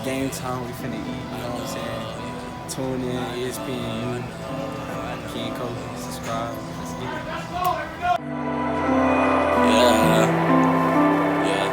game time, we finna eat, you know what I'm saying? Tune in, ESPNU, King Kobe, subscribe. Let's get it. Yeah, yeah.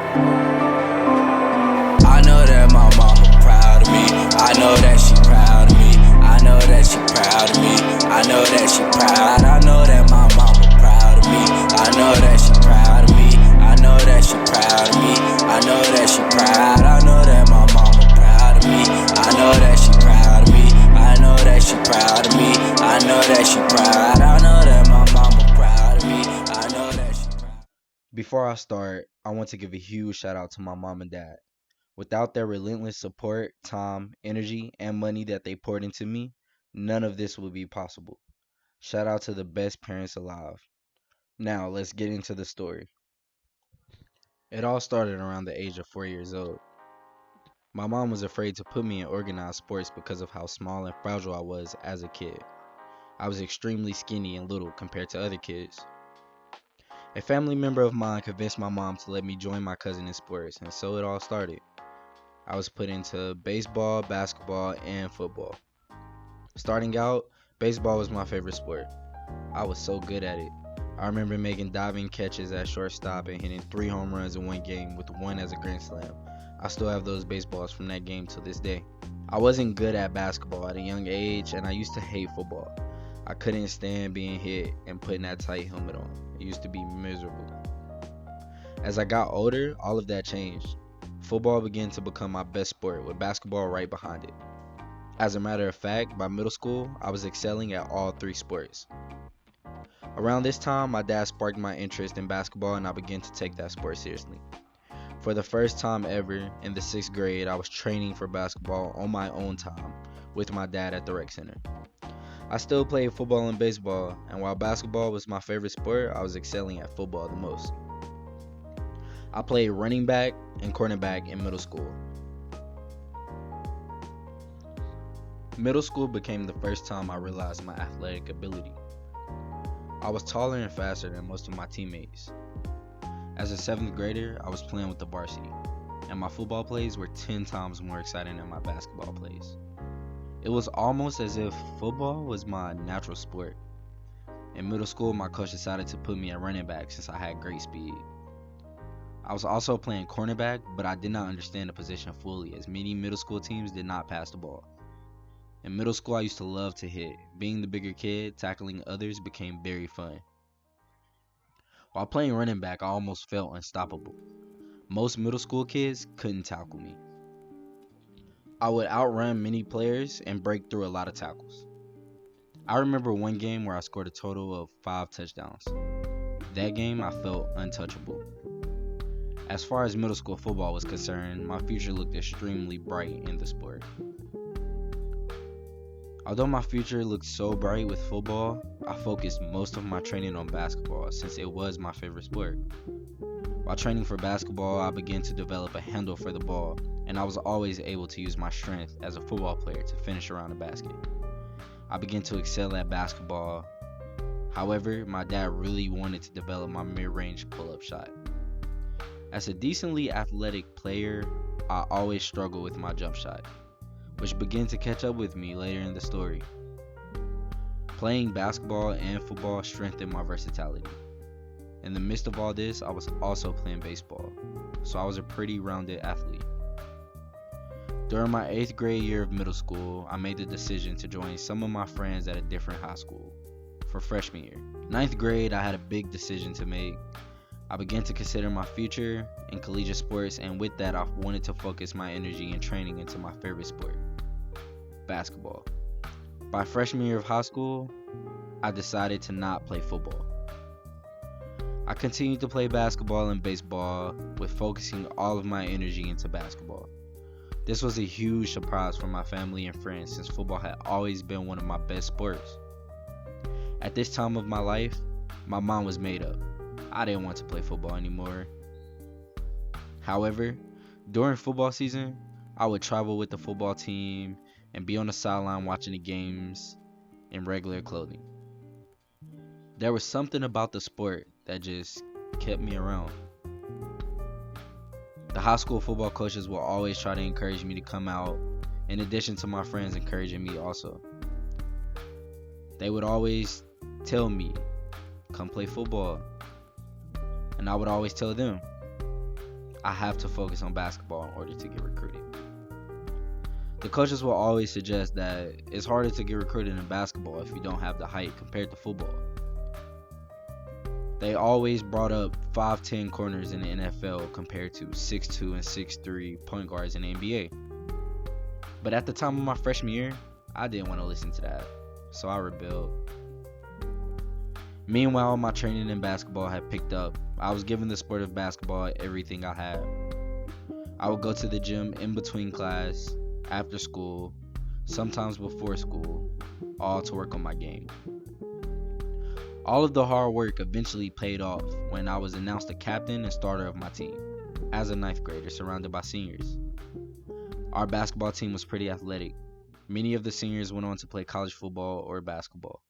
I know that my mama proud of me. I know that she proud of me. I know that she proud of me. I know that she proud. I know that my mama proud of me. I know that she proud of me. I know that she proud of me. I know that she proud. I know that my mama proud of me. I know that she proud of me. I know that she proud of me. I know that she proud. I know that my mama proud of me. I know that she proud. Before I start, I want to give a huge shout out to my mom and dad. Without their relentless support, time, energy, and money that they poured into me, none of this would be possible. Shout out to the best parents alive. Now, let's get into the story. It all started around the age of 4 years old. My mom was afraid to put me in organized sports because of how small and fragile I was as a kid. I was extremely skinny and little compared to other kids. A family member of mine convinced my mom to let me join my cousin in sports, and so it all started. I was put into baseball, basketball, and football. Starting out, baseball was my favorite sport. I was so good at it. I remember making diving catches at shortstop and hitting 3 home runs in one game with one as a grand slam. I still have those baseballs from that game to this day. I wasn't good at basketball at a young age, and I used to hate football. I couldn't stand being hit and putting that tight helmet on. It used to be miserable. As I got older, all of that changed. Football began to become my best sport, with basketball right behind it. As a matter of fact, by middle school, I was excelling at all 3 sports. Around this time, my dad sparked my interest in basketball and I began to take that sport seriously. For the first time ever, in the 6th grade, I was training for basketball on my own time with my dad at the rec center. I still played football and baseball, and while basketball was my favorite sport, I was excelling at football the most. I played running back and cornerback in middle school. Middle school became the first time I realized my athletic ability. I was taller and faster than most of my teammates. As a 7th grader, I was playing with the varsity, and my football plays were 10 times more exciting than my basketball plays. It was almost as if football was my natural sport. In middle school, my coach decided to put me at running back since I had great speed. I was also playing cornerback, but I did not understand the position fully as many middle school teams did not pass the ball. In middle school, I used to love to hit. Being the bigger kid, tackling others became very fun. While playing running back, I almost felt unstoppable. Most middle school kids couldn't tackle me. I would outrun many players and break through a lot of tackles. I remember one game where I scored a total of 5 touchdowns. That game, I felt untouchable. As far as middle school football was concerned, my future looked extremely bright in the sport. Although my future looked so bright with football, I focused most of my training on basketball since it was my favorite sport. While training for basketball, I began to develop a handle for the ball, and I was always able to use my strength as a football player to finish around the basket. I began to excel at basketball. However, my dad really wanted to develop my mid-range pull-up shot. As a decently athletic player, I always struggled with my jump shot, which began to catch up with me later in the story. Playing basketball and football strengthened my versatility. In the midst of all this, I was also playing baseball, so I was a pretty rounded athlete. During my 8th grade year of middle school, I made the decision to join some of my friends at a different high school for freshman year. 9th grade, I had a big decision to make. I began to consider my future in collegiate sports, and with that, I wanted to focus my energy and training into my favorite sport, basketball. By freshman year of high school, I decided to not play football. I continued to play basketball and baseball, with focusing all of my energy into basketball. This was a huge surprise for my family and friends since football had always been one of my best sports. At this time of my life, my mind was made up. I didn't want to play football anymore. However, during football season, I would travel with the football team and be on the sideline watching the games in regular clothing. There was something about the sport that just kept me around. The high school football coaches will always try to encourage me to come out, in addition to my friends encouraging me also. They would always tell me, come play football. And I would always tell them, I have to focus on basketball in order to get recruited. The coaches will always suggest that it's harder to get recruited in basketball if you don't have the height compared to football. They always brought up 5'10" corners in the NFL compared to 6'2" and 6'3" point guards in the NBA. But at the time of my freshman year, I didn't want to listen to that, so I rebelled. Meanwhile, my training in basketball had picked up. I was giving the sport of basketball everything I had. I would go to the gym in between class, after school, sometimes before school, all to work on my game. All of the hard work eventually paid off when I was announced the captain and starter of my team, as a 9th grader surrounded by seniors. Our basketball team was pretty athletic. Many of the seniors went on to play college football or basketball.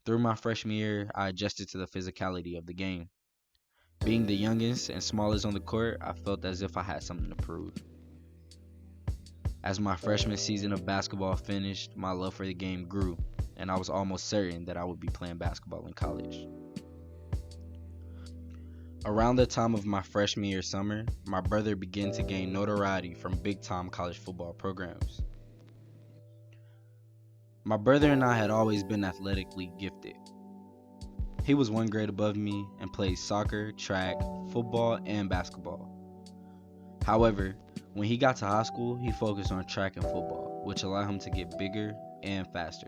Through my freshman year, I adjusted to the physicality of the game. Being the youngest and smallest on the court, I felt as if I had something to prove. As my freshman season of basketball finished, my love for the game grew, and I was almost certain that I would be playing basketball in college. Around the time of my freshman year summer, my brother began to gain notoriety from big-time college football programs. My brother and I had always been athletically gifted. He was 1 grade above me and played soccer, track, football, and basketball. However, when he got to high school, he focused on track and football, which allowed him to get bigger and faster.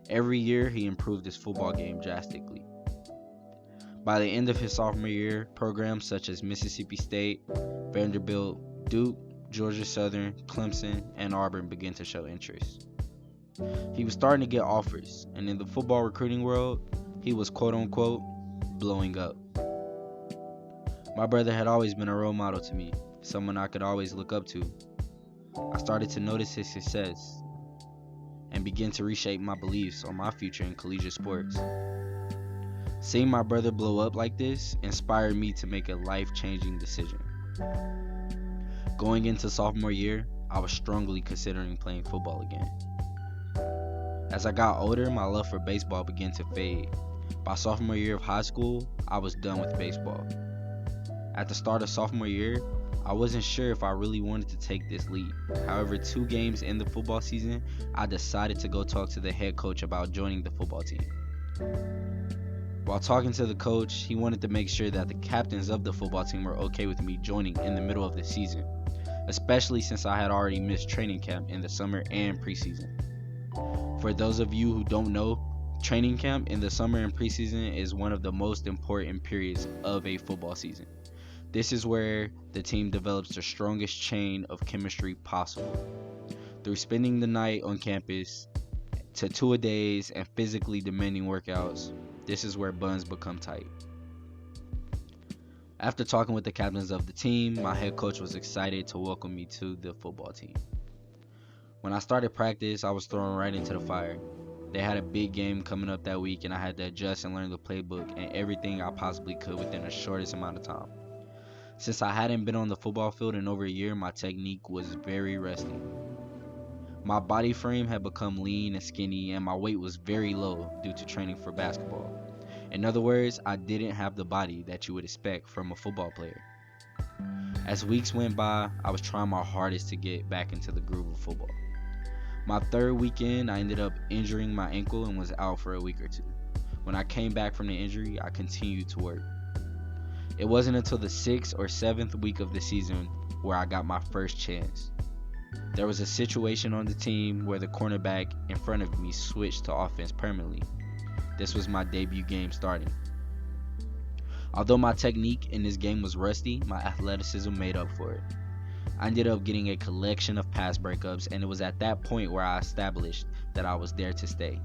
Every year, he improved his football game drastically. By the end of his sophomore year, programs such as Mississippi State, Vanderbilt, Duke, Georgia Southern, Clemson, and Auburn began to show interest. He was starting to get offers, and in the football recruiting world, he was quote-unquote blowing up. My brother had always been a role model to me, someone I could always look up to. I started to notice his success and begin to reshape my beliefs on my future in collegiate sports. Seeing my brother blow up like this inspired me to make a life-changing decision. Going into sophomore year, I was strongly considering playing football again. As I got older, my love for baseball began to fade. By sophomore year of high school, I was done with baseball. At the start of sophomore year, I wasn't sure if I really wanted to take this leap. However, 2 games in the football season, I decided to go talk to the head coach about joining the football team. While talking to the coach, he wanted to make sure that the captains of the football team were okay with me joining in the middle of the season, especially since I had already missed training camp in the summer and preseason. For those of you who don't know, training camp in the summer and preseason is one of the most important periods of a football season. This is where the team develops the strongest chain of chemistry possible. Through spending the night on campus, to 2-a-days and physically demanding workouts, this is where bonds become tight. After talking with the captains of the team, my head coach was excited to welcome me to the football team. When I started practice, I was thrown right into the fire. They had a big game coming up that week, and I had to adjust and learn the playbook and everything I possibly could within the shortest amount of time. Since I hadn't been on the football field in over a year, my technique was very rusty. My body frame had become lean and skinny, and my weight was very low due to training for basketball. In other words, I didn't have the body that you would expect from a football player. As weeks went by, I was trying my hardest to get back into the groove of football. My 3rd weekend, I ended up injuring my ankle and was out for a week or 2. When I came back from the injury, I continued to work. It wasn't until the 6th or 7th week of the season where I got my first chance. There was a situation on the team where the cornerback in front of me switched to offense permanently. This was my debut game starting. Although my technique in this game was rusty, my athleticism made up for it. I ended up getting a collection of pass breakups, and it was at that point where I established that I was there to stay.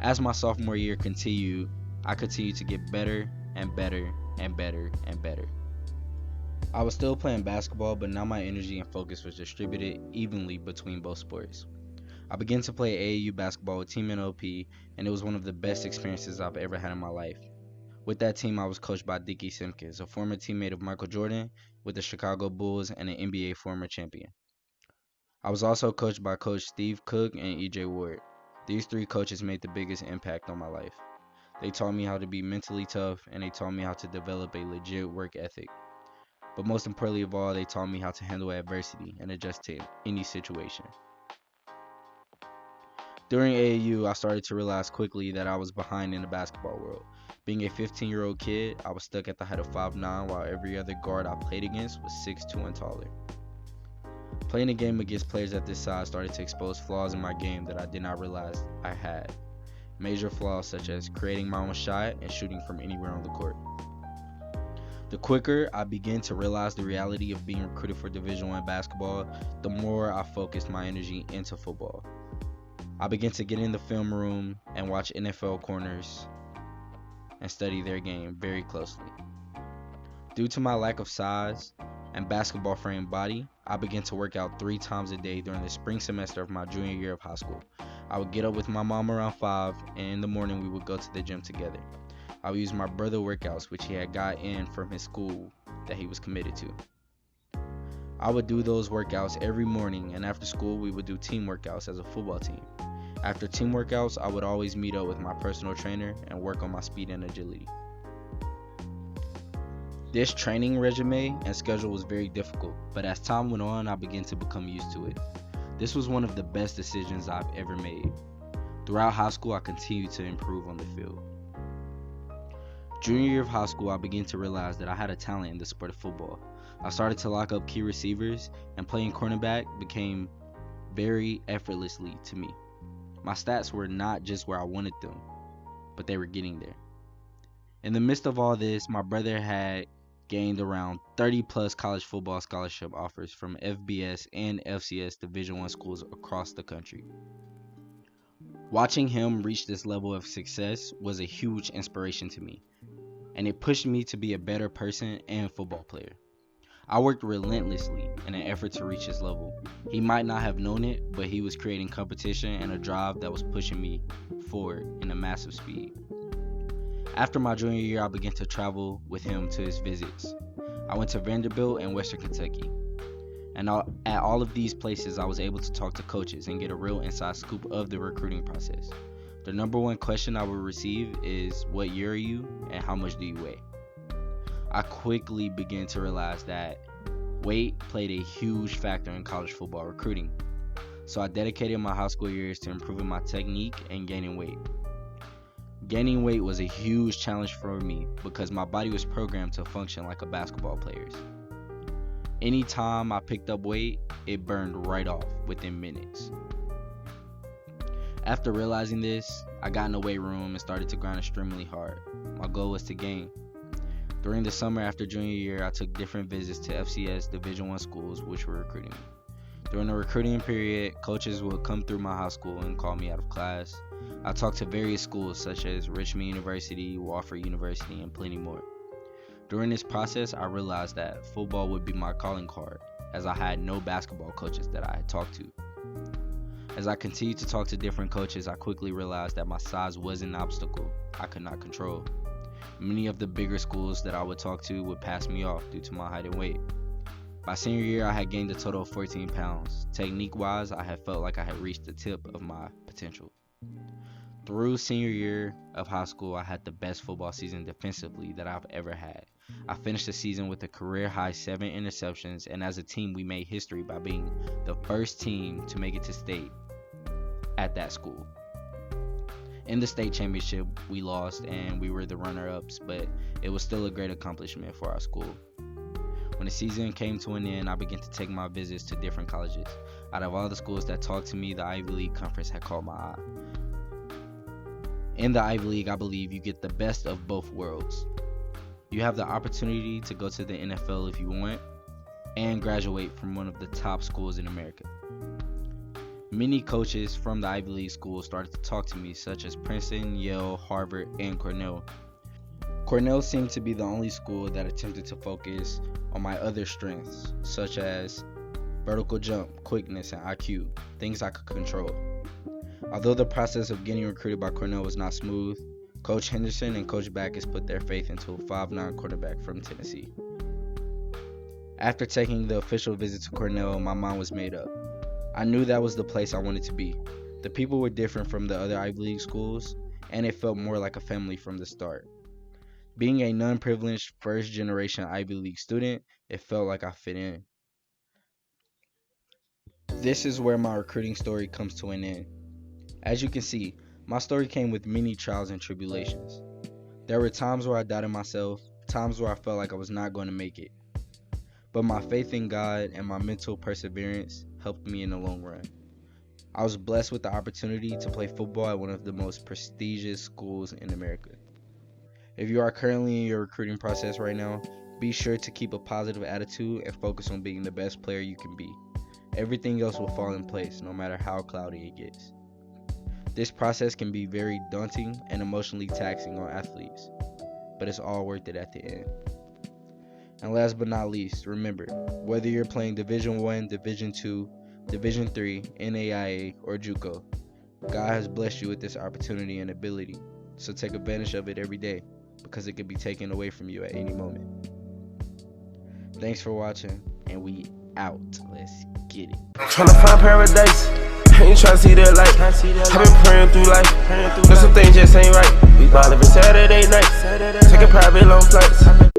As my sophomore year continued, I continued to get better and better and better and better. I was still playing basketball, but now my energy and focus was distributed evenly between both sports. I began to play AAU basketball with Team NOP, and it was one of the best experiences I've ever had in my life. With that team, I was coached by Dickie Simpkins, a former teammate of Michael Jordan with the Chicago Bulls and an NBA former champion. I was also coached by Coach Steve Cook and E.J. Ward. These three coaches made the biggest impact on my life. They taught me how to be mentally tough, and they taught me how to develop a legit work ethic. But most importantly of all, they taught me how to handle adversity and adjust to any situation. During AAU, I started to realize quickly that I was behind in the basketball world. Being a 15-year-old kid, I was stuck at the height of 5'9", while every other guard I played against was 6'2" and taller. Playing a game against players at this size started to expose flaws in my game that I did not realize I had. Major flaws such as creating my own shot and shooting from anywhere on the court. The quicker I began to realize the reality of being recruited for Division I basketball, the more I focused my energy into football. I began to get in the film room and watch NFL corners and study their game very closely. Due to my lack of size and basketball frame body, I began to work out 3 times a day during the spring semester of my junior year of high school. I would get up with my mom around 5, and in the morning we would go to the gym together. I would use my brother workouts, which he had got in from his school that he was committed to. I would do those workouts every morning, and after school we would do team workouts as a football team. After team workouts, I would always meet up with my personal trainer and work on my speed and agility. This training regimen and schedule was very difficult, but as time went on, I began to become used to it. This was one of the best decisions I've ever made. Throughout high school, I continued to improve on the field. Junior year of high school, I began to realize that I had a talent in the sport of football. I started to lock up key receivers, and playing cornerback became very effortlessly to me. My stats were not just where I wanted them, but they were getting there. In the midst of all this, my brother had gained around 30 plus college football scholarship offers from FBS and FCS Division I schools across the country. Watching him reach this level of success was a huge inspiration to me, and it pushed me to be a better person and football player. I worked relentlessly in an effort to reach his level. He might not have known it, but he was creating competition and a drive that was pushing me forward in a massive speed. After my junior year, I began to travel with him to his visits. I went to Vanderbilt and Western Kentucky. And at all of these places, I was able to talk to coaches and get a real inside scoop of the recruiting process. The number one question I would receive is, what year are you and how much do you weigh? I quickly began to realize that weight played a huge factor in college football recruiting. So I dedicated my high school years to improving my technique and gaining weight. Gaining weight was a huge challenge for me because my body was programmed to function like a basketball player's. Anytime I picked up weight, it burned right off within minutes. After realizing this, I got in the weight room and started to grind extremely hard. My goal was to gain. During the summer after junior year, I took different visits to FCS Division I schools which were recruiting me. During the recruiting period, coaches would come through my high school and call me out of class. I talked to various schools such as Richmond University, Wofford University, and plenty more. During this process, I realized that football would be my calling card, as I had no basketball coaches that I had talked to. As I continued to talk to different coaches, I quickly realized that my size was an obstacle I could not control. Many of the bigger schools that I would talk to would pass me off due to my height and weight. By senior year, I had gained a total of 14 pounds. Technique-wise, I had felt like I had reached the tip of my potential. Through senior year of high school, I had the best football season defensively that I've ever had. I finished the season with a career-high 7 interceptions, and as a team, we made history by being the first team to make it to state at that school. In the state championship, we lost and we were the runner-ups, but it was still a great accomplishment for our school. When the season came to an end, I began to take my visits to different colleges. Out of all the schools that talked to me, the Ivy League Conference had caught my eye. In the Ivy League, I believe you get the best of both worlds. You have the opportunity to go to the NFL if you want, and graduate from one of the top schools in America. Many coaches from the Ivy League schools started to talk to me, such as Princeton, Yale, Harvard, and Cornell. Cornell seemed to be the only school that attempted to focus on my other strengths, such as vertical jump, quickness, and IQ, things I could control. Although the process of getting recruited by Cornell was not smooth, Coach Henderson and Coach Backus put their faith into a 5'9" quarterback from Tennessee. After taking the official visit to Cornell, my mind was made up. I knew that was the place I wanted to be. The people were different from the other Ivy League schools, and it felt more like a family from the start. Being a non-privileged first-generation Ivy League student, it felt like I fit in. This is where my recruiting story comes to an end. As you can see, my story came with many trials and tribulations. There were times where I doubted myself, times where I felt like I was not going to make it. But my faith in God and my mental perseverance helped me in the long run. I was blessed with the opportunity to play football at one of the most prestigious schools in America. If you are currently in your recruiting process right now, be sure to keep a positive attitude and focus on being the best player you can be. Everything else will fall in place, no matter how cloudy it gets. This process can be very daunting and emotionally taxing on athletes, but it's all worth it at the end. And last but not least, remember, whether you're playing Division I, Division II, Division III, NAIA, or JUCO, God has blessed you with this opportunity and ability, so take advantage of it every day, because it could be taken away from you at any moment. Thanks for watching, and we out. Let's get it. Tryna find paradise, ain't tryna see the light. I've been praying through life, but some things just ain't right. We ball every Saturday night, taking private long flights.